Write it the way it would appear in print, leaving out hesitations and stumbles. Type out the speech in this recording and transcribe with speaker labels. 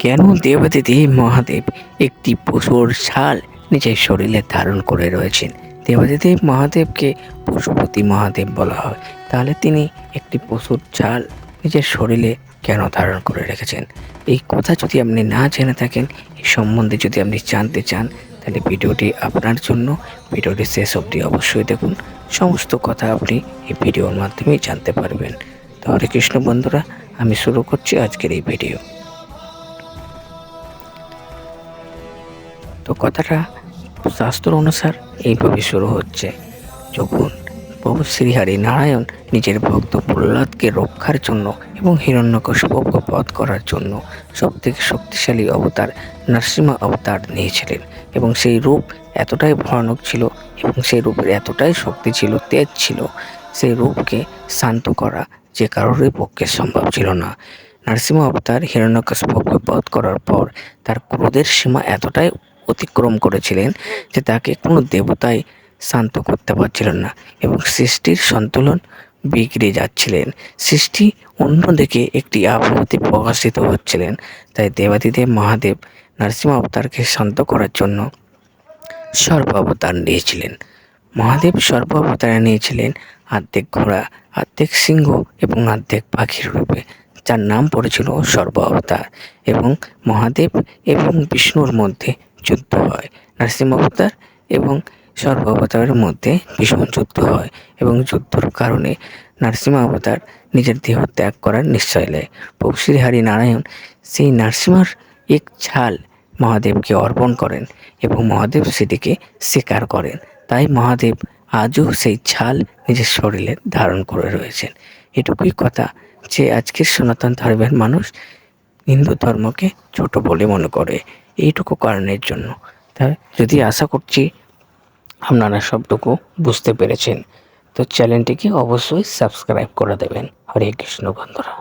Speaker 1: কেন দেবাদিদেব মহাদেব একটি পশুর ছাল নিজের শরীরে ধারণ করে রয়েছেন? দেবাদিদেব মহাদেবকে পশুপতি মহাদেব বলা হয়, তাহলে তিনি একটি পশুর ছাল নিজের শরীরে কেন ধারণ করে রেখেছেন? এই কথা যদি আপনি না জেনে থাকেন, এই সম্বন্ধে যদি আপনি জানতে চান, তাহলে ভিডিওটি আপনার জন্য। ভিডিওটি শেষ অবধি অবশ্যই দেখুন, সমস্ত কথা আপনি এই ভিডিওর মাধ্যমেই জানতে পারবেন। তো হরে কৃষ্ণ বন্ধুরা, আমি শুরু করছি আজকের এই ভিডিও। তো কথাটা শাস্ত্র অনুসার এইভাবে শুরু হচ্ছে। যখন প্রভু শ্রীহরি নারায়ণ নিজের ভক্ত প্রহ্লাদকে রক্ষার জন্য এবং হিরণ্যকশিপুকে বধ করার জন্য সবথেকে শক্তিশালী অবতার নরসিংহ অবতার নিয়েছিলেন, এবং সেই রূপ এতটাই ভয়ানক ছিল এবং সেই রূপের এতটাই শক্তি ছিল, তেজ ছিল, সেই রূপকে শান্ত করা যে কারোরই পক্ষে সম্ভব ছিল না। নরসিংহ অবতার হিরণ্যকশিপুকে বধ করার পর তার ক্রোধের সীমা এতটাই অতিক্রম করেছিলেন যে তাকে কোনো দেবতাই শান্ত করতে পারছিলেন না, এবং সৃষ্টির সন্তুলন বিগড়ে যাচ্ছিলেন। সৃষ্টি অন্যদিকে একটি আবহাওয়াতে প্রকাশিত হচ্ছিলেন। তাই দেবাদিদেব মহাদেব নরসিংহ অবতারকে শান্ত করার জন্য সর্প অবতার নিয়েছিলেন। মহাদেব সর্প অবতারে নিয়েছিলেন অর্ধেক ঘোড়া, অর্ধেক সিংহ এবং অর্ধেক পাখির রূপে, যার নাম পড়েছিল সর্প অবতার। এবং মহাদেব এবং বিষ্ণুর মধ্যে যুদ্ধ হয়। নরসিংহ অবতার এবং সর্প অবতারের মধ্যে ভীষণ যুদ্ধ হয়, এবং যুদ্ধর কারণে নরসিংহ অবতার নিজের দেহ ত্যাগ করার নিশ্চয় নেয়। প্রভু শ্রীহরি নারায়ণ সেই নরসিংহর এক ছাল মহাদেবকে অর্পণ করেন এবং মহাদেব সেটিকে স্বীকার করেন। তাই মহাদেব আজও সেই ছাল নিজের শরীরে ধারণ করে রয়েছেন। এটুকুই কথা যে আজকের সনাতন ধর্মের মানুষ হিন্দু ধর্মকে ছোট বলে মনে করে, এইটুকু কারণের জন্য। তাই যদি আশা করছি আপনারা সবটুকু বুঝতে পেরেছেন, তো চ্যানেলটিকে অবশ্যই সাবস্ক্রাইব করে দেবেন। হরে কৃষ্ণ বন্ধুরা।